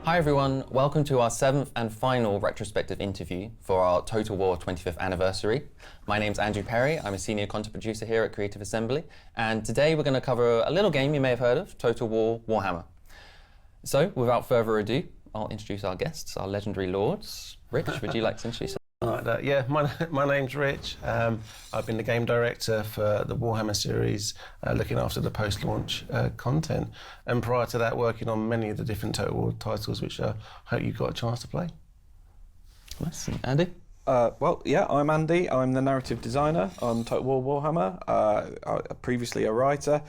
Hi everyone, welcome to our 7th and final retrospective interview for our Total War 25th anniversary. My name's Andrew Perry, I'm a senior content producer here at Creative Assembly, and today we're going to cover a little game you may have heard of, Total War Warhammer. So, without further ado, I'll introduce our guests, our legendary lords. Rich, would you like to introduce yourself? Yeah, my name's Rich. I've been the game director for the Warhammer series, looking after the post-launch content, and prior to that working on many of the different Total War titles, which I hope you got a chance to play. Nice. Andy? Well, yeah, I'm Andy. I'm the narrative designer on Total War Warhammer, previously a writer,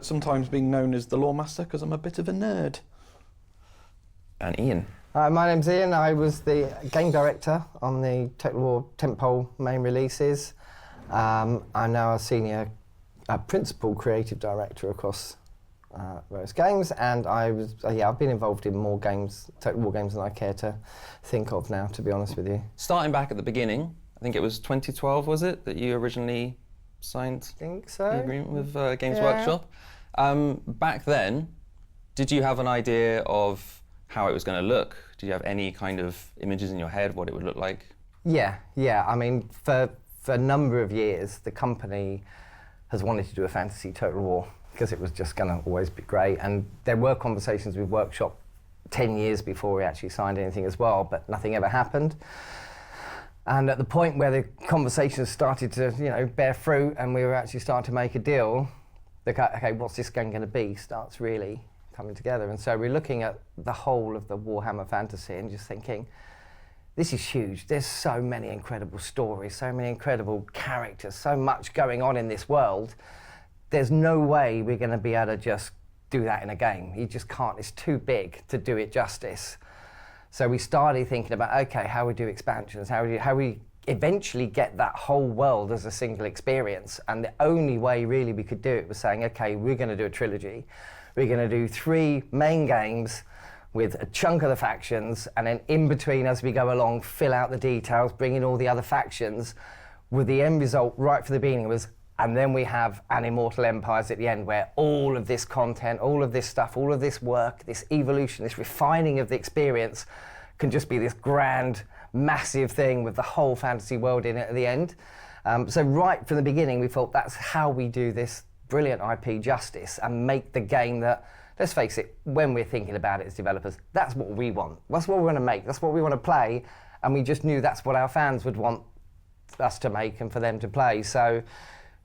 sometimes being known as the lore master because I'm a bit of a nerd. And Ian? My name's Ian. I was the game director on the Total War tentpole main releases. I'm now a senior principal creative director across various games, and I've been involved in more games, Total War games, than I care to think of now, to be honest with you. Starting back at the beginning, I think it was 2012, was it, that you originally signed the agreement with Games Workshop? Back then, did you have an idea of how it was going to look? Did you have any kind of images in your head what it would look like? Yeah. I mean, for a number of years, the company has wanted to do a fantasy Total War because it was just going to always be great. And there were conversations with Workshop 10 years before we actually signed anything as well, but nothing ever happened. And at the point where the conversations started to, bear fruit and we were actually starting to make a deal, okay, what's this game going to be, starts really coming together. And so we're looking at the whole of the Warhammer fantasy and just thinking, this is huge. There's so many incredible stories, so many incredible characters, so much going on in this world. There's no way we're going to be able to just do that in a game. You just can't. It's too big to do it justice. So we started thinking about, okay, how we do expansions, how we eventually get that whole world as a single experience. And the only way really we could do it was saying, okay, we're going to do a trilogy. We're going to do 3 main games with a chunk of the factions, and then in between, as we go along, fill out the details, bring in all the other factions, with the end result right from the beginning was, and then we have an Immortal Empires at the end, where all of this content, all of this stuff, all of this work, this evolution, this refining of the experience can just be this grand, massive thing with the whole fantasy world in it at the end. So right from the beginning, we thought that's how we do this brilliant IP justice and make the game that, let's face it, when we're thinking about it as developers, that's what we want. That's what we want to make. That's what we want to play. And we just knew that's what our fans would want us to make and for them to play. So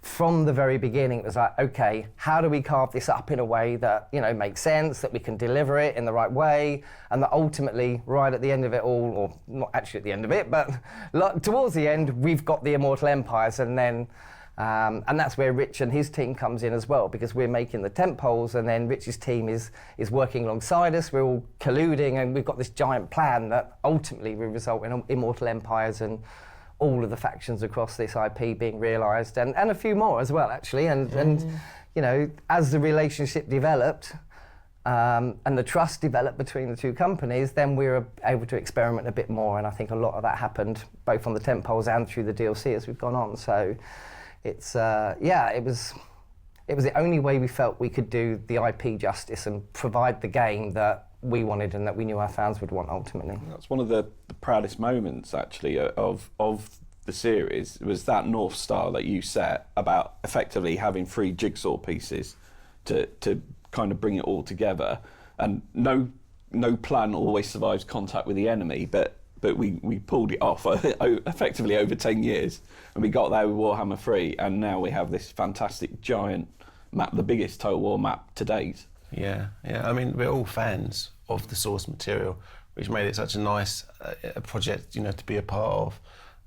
from the very beginning, it was like, okay, how do we carve this up in a way that, makes sense, that we can deliver it in the right way, and that ultimately, right at the end of it all, or not actually at the end of it, but towards the end, we've got the Immortal Empires, and then and that's where Rich and his team comes in as well, because we're making the tentpoles, and then Rich's team is working alongside us. We're all colluding, and we've got this giant plan that ultimately will result in Immortal Empires and all of the factions across this IP being realised, and a few more as well, actually. And as the relationship developed and the trust developed between the two companies, then we were able to experiment a bit more, and I think a lot of that happened both on the tentpoles and through the DLC as we've gone on. So it's it was the only way we felt we could do the IP justice and provide the game that we wanted and that we knew our fans would want ultimately. That's one of the proudest moments actually of the series, was that North Star that you set about effectively having 3 jigsaw pieces to kind of bring it all together. And no plan always survives contact with the enemy, but we pulled it off effectively over 10 years, and we got there with Warhammer 3, and now we have this fantastic giant map, the biggest Total War map to date. Yeah. I mean, we're all fans of the source material, which made it such a nice project, to be a part of.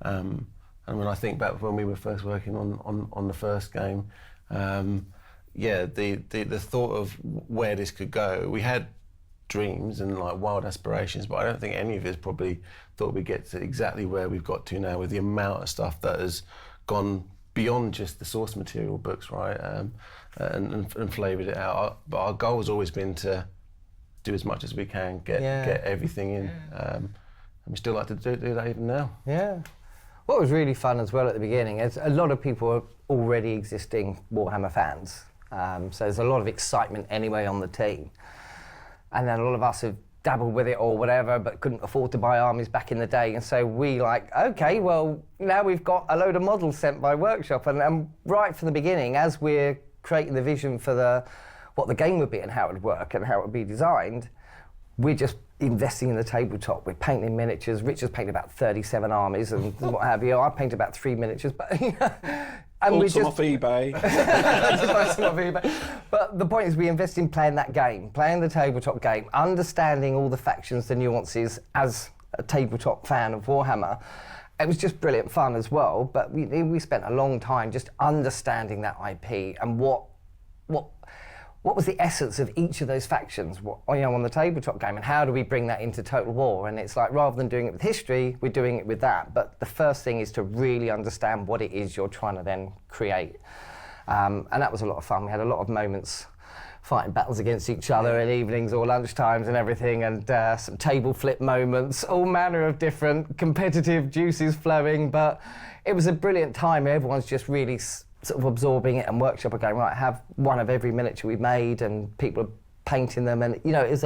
And when I think back when we were first working on the first game, the thought of where this could go, we had dreams and like wild aspirations, but I don't think any of us probably thought we'd get to exactly where we've got to now, with the amount of stuff that has gone beyond just the source material books, right? And flavoured it out. But our goal has always been to do as much as we can, get everything in. And we still like to do that even now. Yeah. What was really fun as well at the beginning is a lot of people are already existing Warhammer fans. So there's a lot of excitement anyway on the team. And then a lot of us have dabbled with it or whatever, but couldn't afford to buy armies back in the day. And so we okay, well, now we've got a load of models sent by Workshop. And right from the beginning, as we're creating the vision for what the game would be and how it would work and how it would be designed, we're just investing in the tabletop. We're painting miniatures. Richard's painted about 37 armies and what have you. I painted about 3 miniatures, but and we just off eBay. But the point is, we invest in playing that game, playing the tabletop game, understanding all the factions, the nuances. As a tabletop fan of Warhammer, it was just brilliant fun as well. But we spent a long time just understanding that IP and what was the essence of each of those factions, on the tabletop game, and how do we bring that into Total War? And it's like, rather than doing it with history, we're doing it with that. But the first thing is to really understand what it is you're trying to then create. And that was a lot of fun. We had a lot of moments fighting battles against each other in evenings or lunchtimes and everything, and some table flip moments, all manner of different competitive juices flowing. But it was a brilliant time. Everyone's just really sort of absorbing it, and Workshop are going, right, have one of every miniature we made, and people are painting them, and it was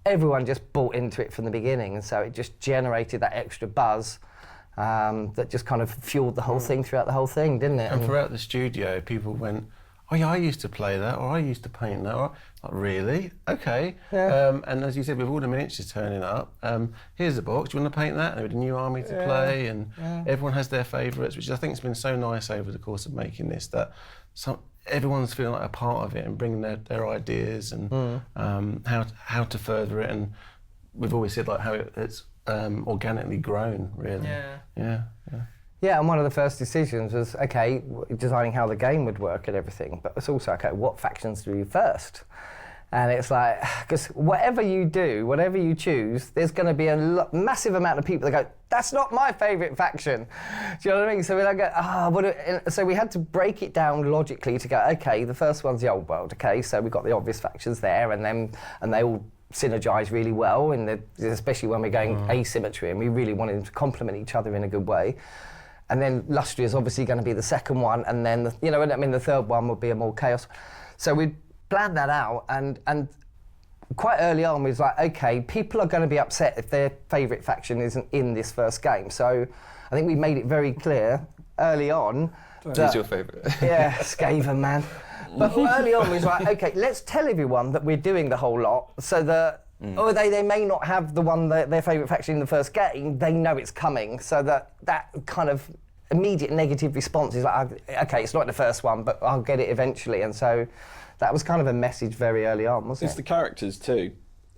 everyone just bought into it from the beginning, and so it just generated that extra buzz that just kind of fueled the whole thing throughout the whole thing, didn't it? And throughout the studio, people went, oh yeah, I used to play that, or I used to paint that, or like, really? Okay. Yeah. And as you said, with all the miniatures turning up, here's a box, do you want to paint that? And we had a new army to play, and everyone has their favourites, which I think has been so nice over the course of making this, that everyone's feeling like a part of it and bringing their ideas and how to further it. And we've always said like how it's organically grown, really. Yeah. Yeah, and one of the first decisions was, okay, designing how the game would work and everything, but it's also, okay, what factions do we do first? And it's like, because whatever you do, whatever you choose, there's going to be a massive amount of people that go, that's not my favourite faction. Do you know what I mean? So we're like, so we had to break it down logically to go, okay, the first one's the old world, okay, so we've got the obvious factions there, and they all synergise really well, especially when we're going asymmetry, and we really wanted them to complement each other in a good way. And then Lustria is obviously going to be the second one, and then the third one would be a more chaos. So we planned that out, and quite early on we was like, okay, people are going to be upset if their favourite faction isn't in this first game. So I think we made it very clear early on. Who's your favourite? Yeah, Skaven, man. But early on we was like, okay, let's tell everyone that we're doing the whole lot, so that they may not have the one their favourite faction in the first game, they know it's coming, so that kind of immediate negative response is like, okay, it's not the first one, but I'll get it eventually. And so that was kind of a message very early on, wasn't it? It's the characters too,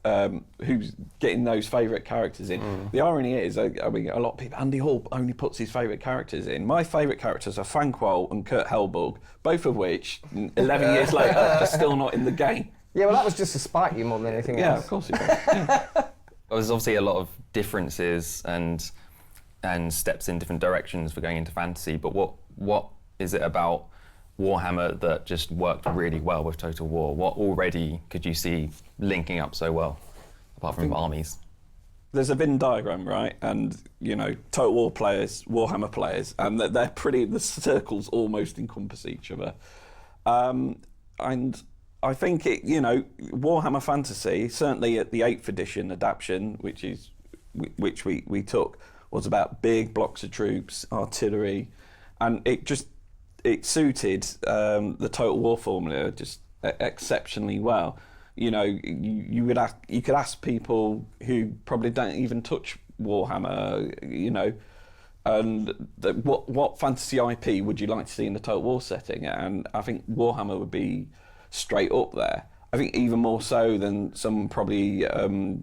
who's getting those favourite characters in. The irony is, I mean, a lot of people, Andy Hall only puts his favourite characters in. My favourite characters are Frankwell and Kurt Helborg, both of which, 11 years later, are still not in the game. Yeah, well, that was just to spite you more than anything else. Yeah, of course it was. Yeah. There's obviously a lot of differences and steps in different directions for going into fantasy, but what is it about Warhammer that just worked really well with Total War? What already could you see linking up so well, apart from armies? There's a Venn diagram, right? And, Total War players, Warhammer players, and they're the circles almost encompass each other. And I think Warhammer Fantasy, certainly at the 8th edition adaptation, which we took, was about big blocks of troops, artillery, and it suited the Total War formula just exceptionally well. You could ask people who probably don't even touch Warhammer, and what fantasy IP would you like to see in the Total War setting? And I think Warhammer would be straight up there. I think even more so than some probably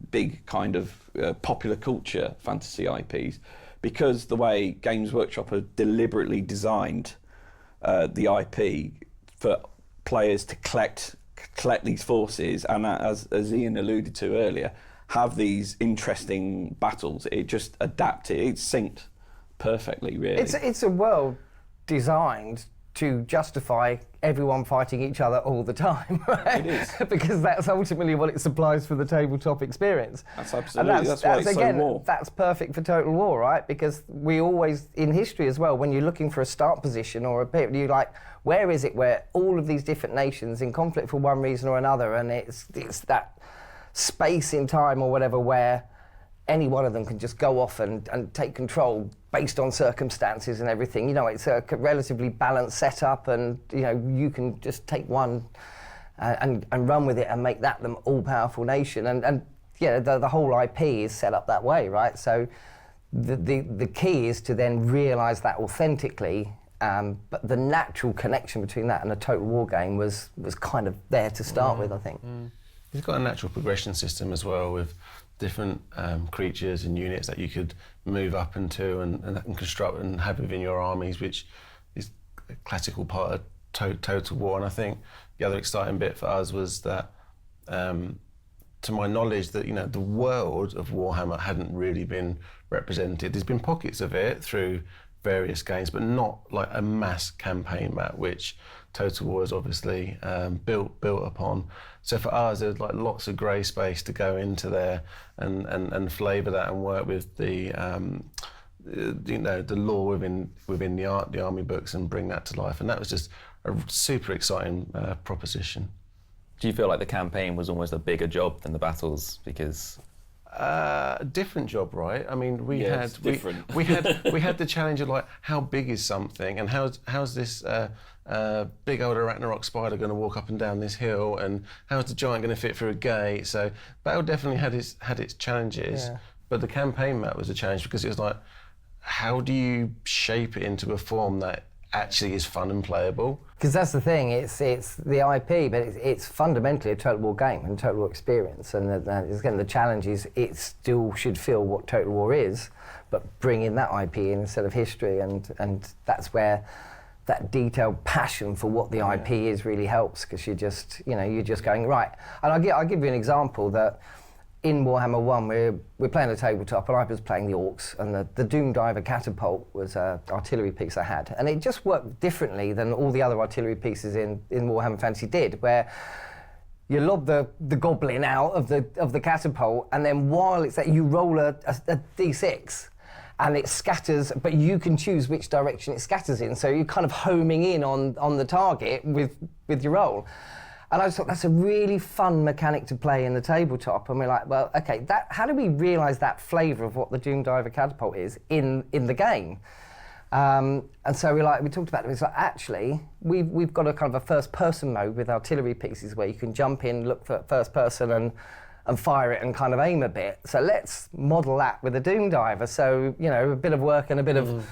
big kind of popular culture fantasy IPs, because the way Games Workshop have deliberately designed the IP for players to collect these forces, and as Ian alluded to earlier, have these interesting battles. It just adapted, it's synced perfectly, really. It's a world designed to justify everyone fighting each other all the time, right? It is. Because that's ultimately what it supplies for the tabletop experience. That's absolutely, that's why it's again, so war. That's perfect for Total War, right? Because we always, in history as well, when you're looking for a start position or a bit, you're like, where is it where all of these different nations in conflict for one reason or another, and it's that space in time or whatever where any one of them can just go off and take control based on circumstances and everything. You know, it's a relatively balanced setup, and you know, you can just take one and run with it and make that the all-powerful nation. And yeah, the whole IP is set up that way, right? So the key is to then realise that authentically. But the natural connection between that and a Total War game was kind of there to start with, I think. It's got a natural progression system as well, with different creatures and units that you could move up into and construct and have within your armies, which is a classical part of Total War. And I think the other exciting bit for us was that, to my knowledge, that, you know, the world of Warhammer hadn't really been represented. There's been pockets of it through various games, but not like a mass campaign map, which Total War is obviously built upon. So for us, there's like lots of grey space to go into there and flavour that and work with the you know, the lore within the army books and bring that to life. And that was just a super exciting proposition. Do you feel like the campaign was almost a bigger job than the battles because? Different job, right? I mean, we had the challenge of like, how big is something, and how's this big old Arachnarok spider going to walk up and down this hill, and how's the giant going to fit through a gate? So battle definitely had its challenges, but the campaign map was a challenge because it was like, how do you shape it into a form that actually is fun and playable? Because that's the thing, it's the IP, but it's fundamentally a Total War game and Total War experience. And again, the challenge is it still should feel what Total War is, but bring in that IP in instead of history. And that's where that detailed passion for what the IP is really helps, because you're just going, right. And I'll give you an example that in Warhammer 1, we're playing a tabletop, and I was playing the Orcs, and the Doom Diver catapult was an artillery piece I had. And it just worked differently than all the other artillery pieces in Warhammer Fantasy did, where you lob the goblin out of the catapult, and then while it's that, you roll a d6, and it scatters, but you can choose which direction it scatters in. So you're kind of homing in on the target with your roll. And I just thought that's a really fun mechanic to play in the tabletop. And we're like, well, okay, how do we realise that flavour of what the Doom Diver catapult is in the game? And so we talked about it. It's like, actually, we've got a kind of a first-person mode with artillery pieces where you can jump in, look for first person, and fire it and kind of aim a bit. So let's model that with a Doom Diver. So, you know, a bit of work and a bit of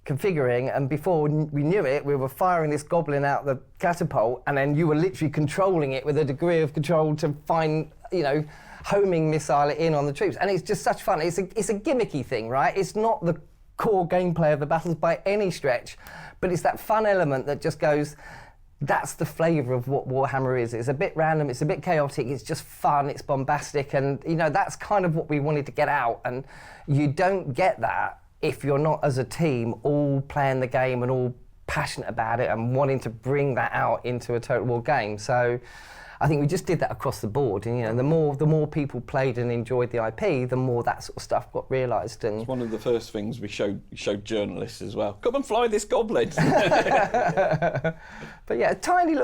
configuring, and before we knew it, we were firing this goblin out the catapult, and then you were literally controlling it with a degree of control to find, you know, homing missile it in on the troops. And it's just such fun. It's a gimmicky thing, right? It's not the core gameplay of the battles by any stretch, but it's that fun element that just goes, that's the flavour of what Warhammer is. It's a bit random, it's a bit chaotic, it's just fun, it's bombastic, and, you know, that's kind of what we wanted to get out. And you don't get that if you're not, as a team, all playing the game and all passionate about it and wanting to bring that out into a Total War game. So I think we just did that across the board. And, you know, the more people played and enjoyed the IP, the more that sort of stuff got realised. And it's one of the first things we showed journalists as well. Come and fly this goblin. But yeah, tiny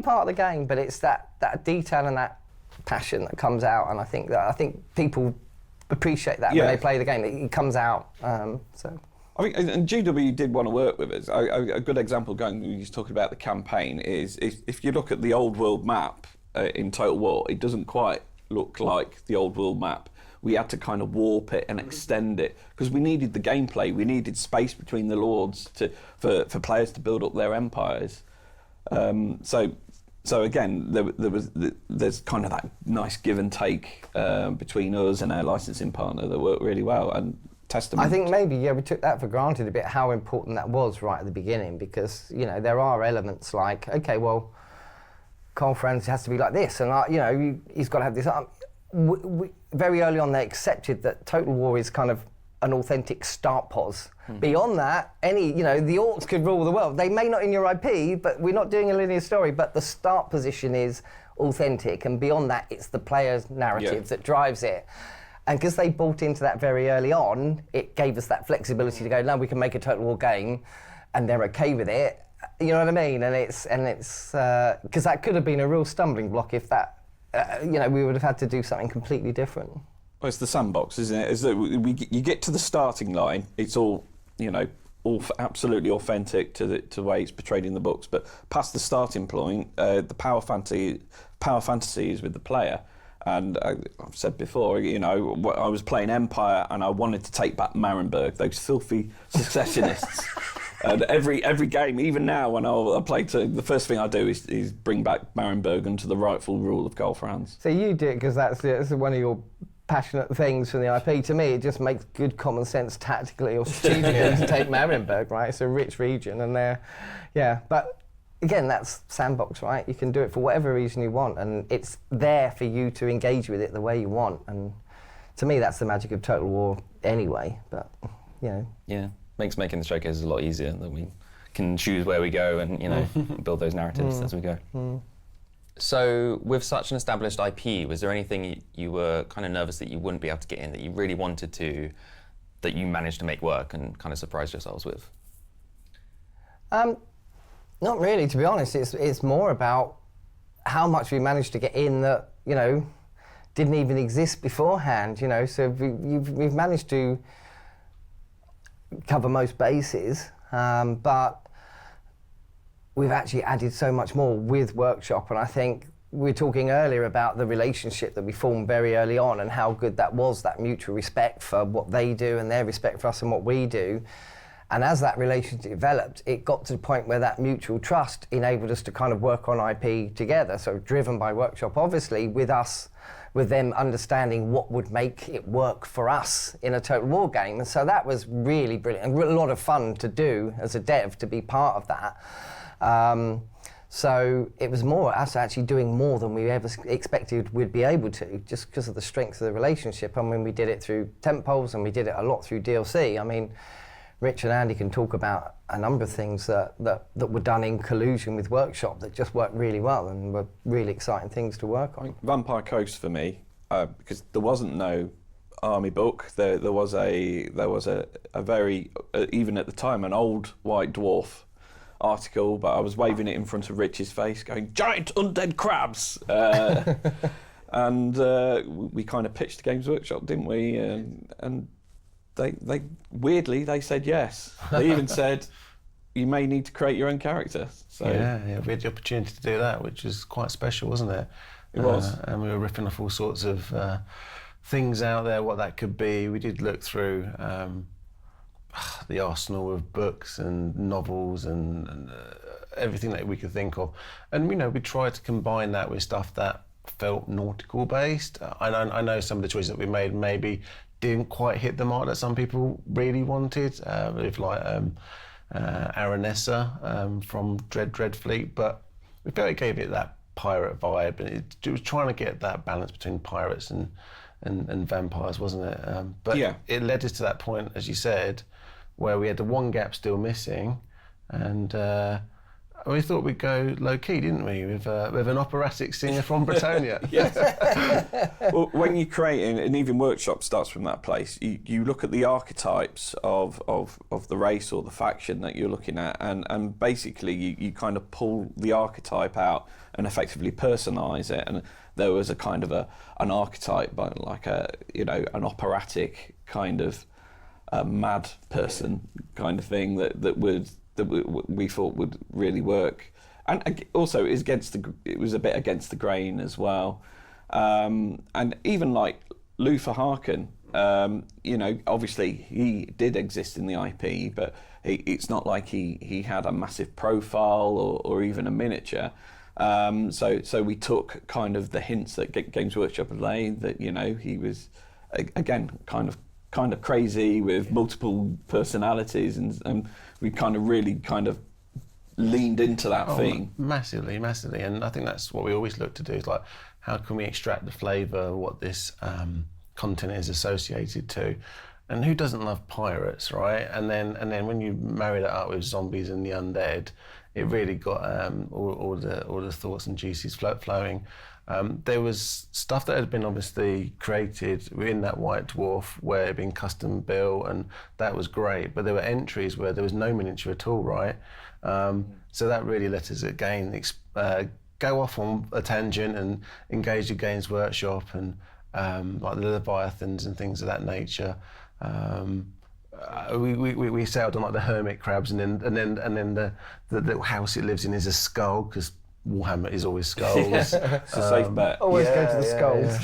part of the game, but it's that detail and that passion that comes out. And I think people appreciate that when they play the game. It comes out. So I think, and GW did want to work with us. A good example, going, he's talking about the campaign, is if you look at the old world map in Total War, it doesn't quite look like the old world map. We had to kind of warp it and extend it because we needed the gameplay. We needed space between the lords for players to build up their empires. So again, there's kind of that nice give and take between us and our licensing partner that worked really well. And testament. I think maybe we took that for granted a bit, how important that was right at the beginning, because, you know, there are elements like, okay, well, Carl Franz has to be like this, and you know, he's got to have this. Very early on, they accepted that Total War is kind of an authentic start pos. Beyond that, the Orcs could rule the world. They may not in your IP, but we're not doing a linear story, but the start position is authentic, and beyond that, it's the player's narrative that drives it. And because they bought into that very early on, it gave us that flexibility to go, no, we can make a Total War game, and they're okay with it. You know what I mean? And it's because that could have been a real stumbling block if that we would have had to do something completely different. Well, it's the sandbox, isn't it? Is that you get to the starting line, it's all, all absolutely authentic to the way it's portrayed in the books. But past the starting point, the power fantasy is with the player. And I've said before, I was playing Empire and I wanted to take back Marienburg, those filthy secessionists. And every game, even now when I play, the first thing I do is bring back Marienburg into the rightful rule of Karl Franz. So you do it because that's one of your passionate things from the IP. To me, it just makes good common sense tactically or strategically to take Marienburg, right? It's a rich region, and but again, that's sandbox, right? You can do it for whatever reason you want, and it's there for you to engage with it the way you want. And to me, that's the magic of Total War anyway. But yeah, makes making the showcases a lot easier. That we can choose where we go and build those narratives as we go. So with such an established IP, was there anything you were kind of nervous that you wouldn't be able to get in that you really wanted to, that you managed to make work and kind of surprised yourselves with? Not really, to be honest. It's more about how much we managed to get in that didn't even exist beforehand. So we've managed to cover most bases, but we've actually added so much more with Workshop. And I think we were talking earlier about the relationship that we formed very early on and how good that was, that mutual respect for what they do and their respect for us and what we do. And as that relationship developed, it got to the point where that mutual trust enabled us to kind of work on IP together. So driven by Workshop, obviously, with them understanding what would make it work for us in a Total War game. And so that was really brilliant and a lot of fun to do as a dev, to be part of that. So it was more us actually doing more than we ever expected we'd be able to, just because of the strength of the relationship. I mean, we did it through tentpoles and we did it a lot through DLC. I mean, Rich and Andy can talk about a number of things that were done in collusion with Workshop that just worked really well and were really exciting things to work on. Vampire Coast for me, because there wasn't no army book. There was a very even at the time an old white dwarf article, but I was waving it in front of Rich's face, going giant undead crabs, and we kind of pitched Games Workshop, didn't we? And they weirdly they said yes. They even said you may need to create your own character. So yeah, we had the opportunity to do that, which was quite special, wasn't it? It was, and we were ripping off all sorts of things out there, what that could be. We did look through the arsenal of books and novels and everything that we could think of, and we tried to combine that with stuff that felt nautical based. I know some of the choices that we made maybe didn't quite hit the mark that some people really wanted, with like Aranessa from Dreadfleet, but we felt it gave it that pirate vibe, and it was trying to get that balance between pirates and vampires, wasn't it? But yeah, it led us to that point, as you said, where we had the one gap still missing, and we thought we'd go low-key, didn't we, with an operatic singer from Bretonia. Yes. Well, when you create, and even Workshop starts from that place, you look at the archetypes of the race or the faction that you're looking at, and basically you kind of pull the archetype out and effectively personalise it. And there was a kind of an archetype, but like an operatic kind of mad person kind of thing that we thought would really work, and also it was a bit against the grain as well, and even like Luther Harkin, obviously he did exist in the IP, but it's not like he had a massive profile or even a miniature. So we took kind of the hints that Games Workshop had laid, that he was again kind of crazy with multiple personalities, and we kind of really leaned into that theme. Massively, and I think that's what we always look to do, is like, how can we extract the flavour of what this content is associated to, and who doesn't love pirates, right? And then when you marry that up with zombies and the undead, it really got all the thoughts and juices flowing. There was stuff that had been obviously created within that White Dwarf where it had been custom built, and that was great, but there were entries where there was no miniature at all, right? So that really let us again go off on a tangent and engage the Games Workshop and like the Leviathans and things of that nature. We sailed on like the hermit crabs, and then the little house it lives in is a skull, because Warhammer is always skulls. It's a safe bet. Always go to the skulls.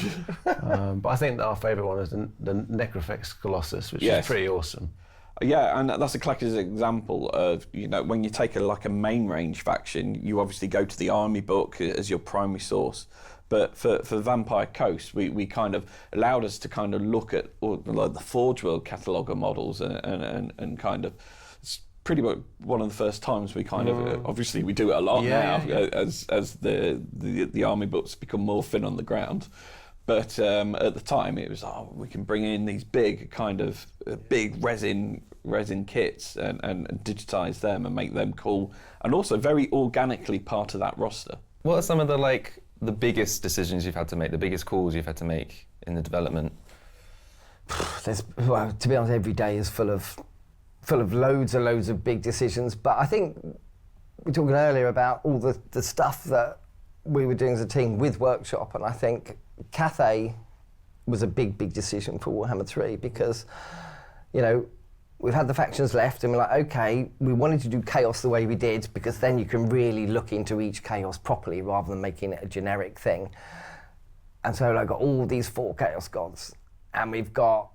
Yeah. But I think that our favourite one is the Necrofex Colossus, which is pretty awesome. Yeah, and that's a classic example of, you know, when you take a main range faction, you obviously go to the army book as your primary source. But for Vampire Coast, we kind of allowed us to kind of look at like the Forge World catalogue of models and kind of, it's pretty much one of the first times we kind of, obviously we do it a lot now as the army books become more thin on the ground. But at the time it was, we can bring in these big kind of big resin kits and digitise them and make them cool, and also very organically part of that roster. What are some of the biggest decisions you've had to make, the biggest calls you've had to make in the development? Well, to be honest, every day is full of loads and loads of big decisions. But I think we were talking earlier about all the stuff that we were doing as a team with Workshop, and I think Cathay was a big decision for Warhammer 3, because, you know, we've had the factions left and we're like, okay, we wanted to do chaos the way we did, because then you can really look into each chaos properly rather than making it a generic thing. And so I've got all these 4 chaos gods, and we've got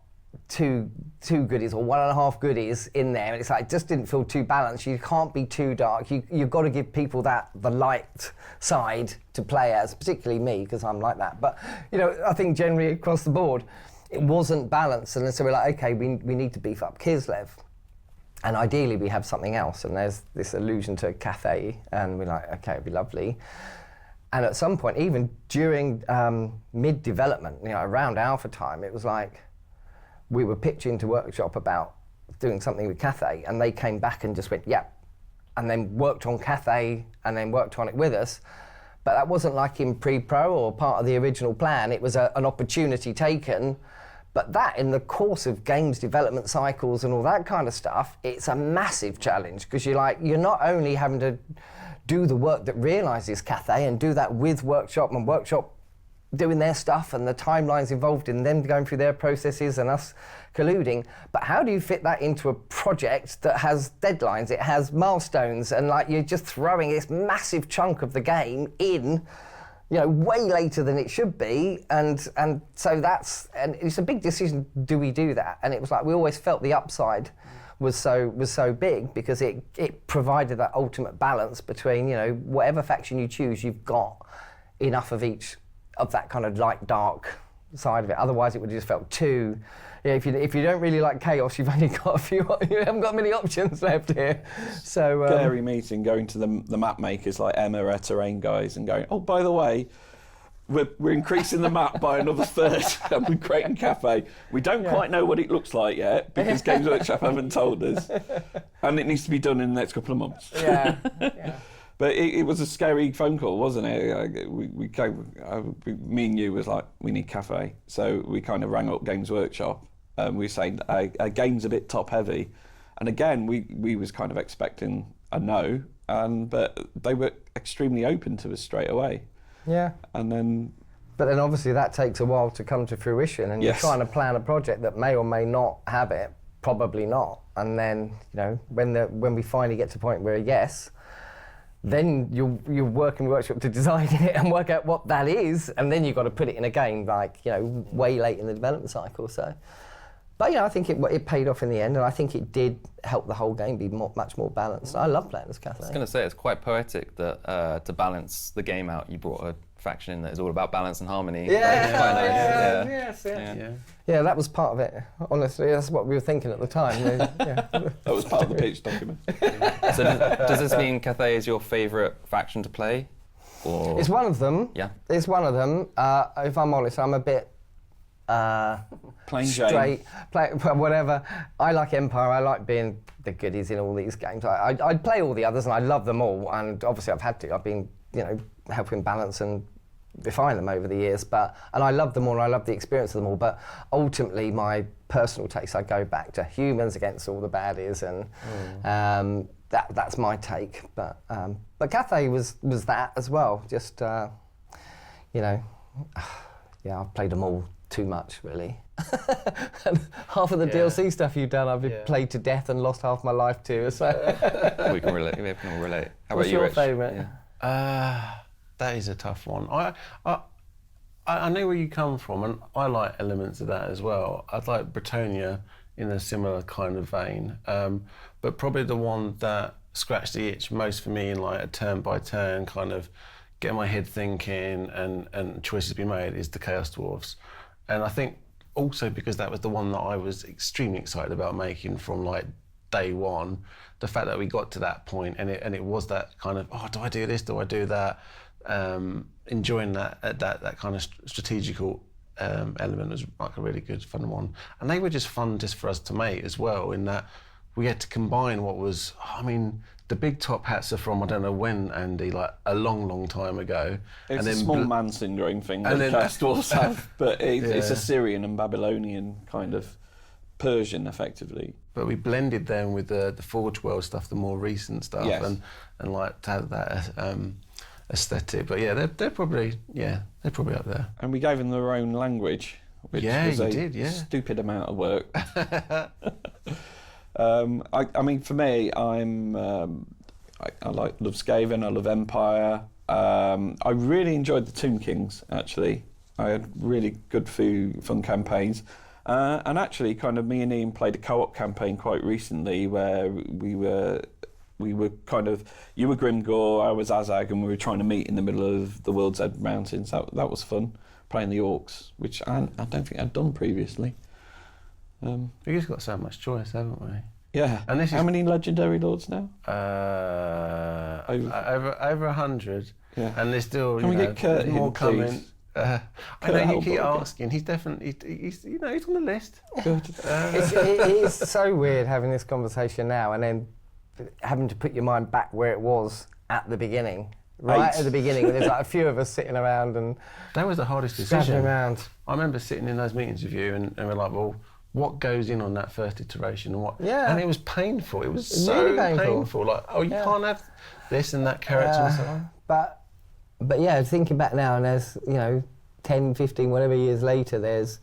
two goodies or 1.5 goodies in there, and it's like, it just didn't feel too balanced. You can't be too dark. You've got to give people the light side to play as, particularly me, because I'm like that. But, you know, I think generally across the board, it wasn't balanced, and so we're like, okay, we need to beef up Kislev, and ideally we have something else, and there's this allusion to Cathay, and we're like, okay, it'd be lovely. And at some point, even during mid-development, you know, around alpha time, it was like we were pitching to Workshop about doing something with Cathay, and they came back and just went, yep, and then worked on Cathay, and then worked on it with us. But that wasn't like in pre-pro or part of the original plan. It was an opportunity taken. But that, in the course of games development cycles and all that kind of stuff, it's a massive challenge, because you're not only having to do the work that realises Cathay and do that with Workshop, and Workshop doing their stuff and the timelines involved in them going through their processes and us colluding, but how do you fit that into a project that has deadlines, it has milestones, and like you're just throwing this massive chunk of the game in, you know, way later than it should be, and so it's a big decision. Do we do that? And it was like we always felt the upside was so big, because it provided that ultimate balance between, you know, whatever faction you choose, you've got enough of each of that kind of light dark side of it. Otherwise, it would have just felt too. Yeah, if you don't really like chaos, you've only got you haven't got many options left here. So scary meeting, going to the map makers like Emma, our terrain guys, and going, oh, by the way, we're increasing the map by another third, and we're creating Cafe. We don't quite know what it looks like yet, because Games Workshop haven't told us, and it needs to be done in the next couple of months. Yeah. But it was a scary phone call, wasn't it? Me and you was like, we need Cafe. So we kind of rang up Games Workshop. We were saying our game's a bit top heavy. And again, we was kind of expecting a no, but they were extremely open to us straight away. Yeah. And then... But then obviously that takes a while to come to fruition, and you're trying to plan a project that may or may not have it, probably not. And then, you know, when we finally get to the point where yes, then you're working with Workshop to design it and work out what that is, and then you've got to put it in a game, like, you know, way late in the development cycle. So, but I think it paid off in the end, and I think it did help the whole game be much more balanced. I love playing as Cathay. I was going to say, it's quite poetic that to balance the game out, you brought a faction in that is all about balance and harmony. Yeah, that was part of it. Honestly, that's what we were thinking at the time. That was part of the pitch document. So does this mean Cathay is your favourite faction to play? Or? It's one of them. Yeah. It's one of them. If I'm honest, I'm a bit plain straight, whatever. I like Empire. I like being the goodies in all these games. I'd play all the others, and I love them all. And obviously, I've had to. I've been, you know, helping balance and refine them over the years. And I love them all. And I love the experience of them all. But ultimately, my personal taste, I go back to humans against all the baddies, and that's my take. But Cathay was that as well. Just you know, yeah, I've played them all too much, really. And half of the DLC stuff you've done, I've played to death and lost half my life to. So we can relate. We can all relate. How What's about you, your Rich? favourite? That is a tough one. I know where you come from, and I like elements of that as well. I'd like Britannia in a similar kind of vein, but probably the one that scratched the itch most for me in like a turn-by-turn kind of get my head thinking and choices be made is the Chaos Dwarfs. And I think also because that was the one that I was extremely excited about making from like day one, the fact that we got to that point and it was that kind of, oh, do I do this, do I do that? Enjoying that kind of strategical element was like a really good fun one. And they were just fun just for us to make as well, in that we had to combine what was, I mean, the big top hats are from, I don't know when, Andy, like a long time ago. It's and a then small man syndrome thing that Chaos Dwarfs have, but it's Assyrian and Babylonian kind of Persian, effectively. But we blended them with the Forge World stuff, the more recent stuff, and like to have that aesthetic. But yeah, they're probably up there. And we gave them their own language, which was a stupid amount of work. I mean, for me, I love Skaven, I love Empire. I really enjoyed the Tomb Kings, actually. I had really good fun campaigns. And actually, kind of me and Ian played a co-op campaign quite recently where we were kind of, you were Grimgor, I was Azag, and we were trying to meet in the middle of the World's End Mountains. That was fun, playing the Orcs, which I don't think I'd done previously. We've just got so much choice, haven't we? Yeah. And this How many legendary lords now? Over 100. Yeah. And there's still Can we get Kurt more in, coming. I know you keep Hellboy. asking. He's definitely he's on the list. Good. It is so weird having this conversation now and then having to put your mind back where it was at the beginning. Right at the beginning, there's like a few of us sitting around and that was the hardest decision. Around. I remember sitting in those meetings with you and we're like, well, what goes in on that first iteration and what? Yeah. And it was painful. It was so really painful. Like, oh, you can't have this and that character and so on. But yeah, thinking back now, and there's 10, 15, whatever years later, there's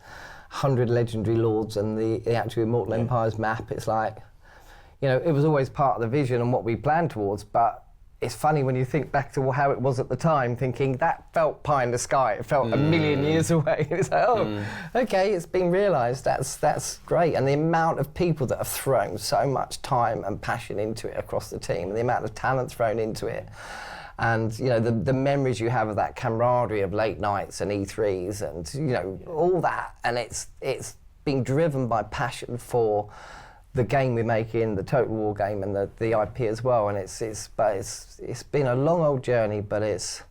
100 legendary lords and the actual Immortal Empires map. It's like, it was always part of the vision and what we planned towards, but it's funny when you think back to how it was at the time, thinking that felt pie in the sky. It felt a million years away. It's like, okay, it's been realised. That's great. And the amount of people that have thrown so much time and passion into it across the team, and the amount of talent thrown into it, and the memories you have of that camaraderie of late nights and E3s, and all that, and it's been driven by passion for the game we're making, the Total War game, and the IP as well. And it's been a long old journey, but it's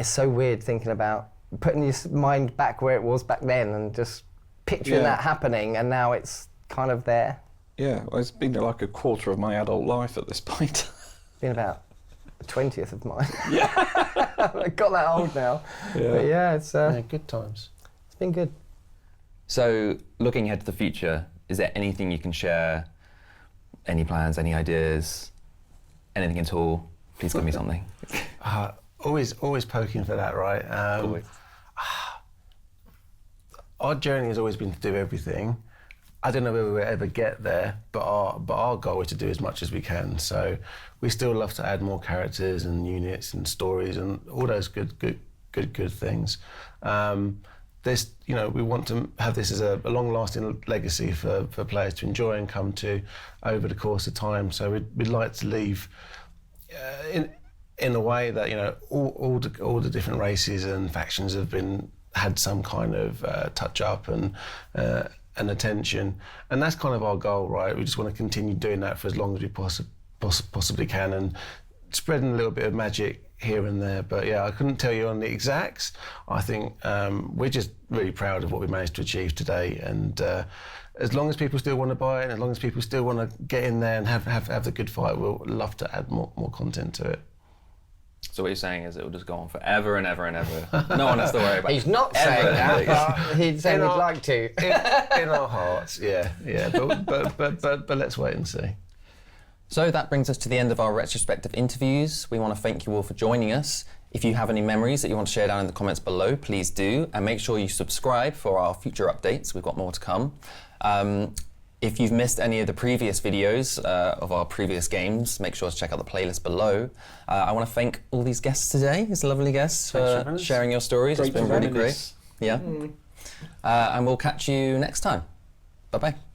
so weird thinking about putting your mind back where it was back then and just picturing that happening, and now it's kind of there. Yeah, well, it's been like a quarter of my adult life at this point. Been about a 20th of mine. Yeah. I got that old now. Yeah. But yeah, it's good times. It's been good. So, looking ahead to the future, is there anything you can share? Any plans, any ideas, anything at all? Please give me something. Always poking for that, right? Always. Our journey has always been to do everything. I don't know whether we'll ever get there, but our goal is to do as much as we can. So we still love to add more characters and units and stories and all those good things. We want to have this as a long-lasting legacy for players to enjoy and come to over the course of time. So we'd like to leave in a way that all the different races and factions have had some kind of touch up and attention, and that's kind of our goal, right? We just want to continue doing that for as long as we possibly can, and spreading a little bit of magic here and there. But yeah, I couldn't tell you on the exacts. I think we're just really proud of what we managed to achieve today, and as long as people still want to buy it, and as long as people still want to get in there and have the good fight, we'll love to add more content to it. So what you're saying is it will just go on forever and ever and ever. No one has to worry about it. He's not saying that, but he'd say he'd like to. In our hearts, yeah. But let's wait and see. So that brings us to the end of our retrospective interviews. We want to thank you all for joining us. If you have any memories that you want to share down in the comments below, please do. And make sure you subscribe for our future updates. We've got more to come. If you've missed any of the previous videos of our previous games, make sure to check out the playlist below. I want to thank all these guests today, these lovely guests, for sharing your stories. It's been really great. Yeah. And we'll catch you next time. Bye-bye.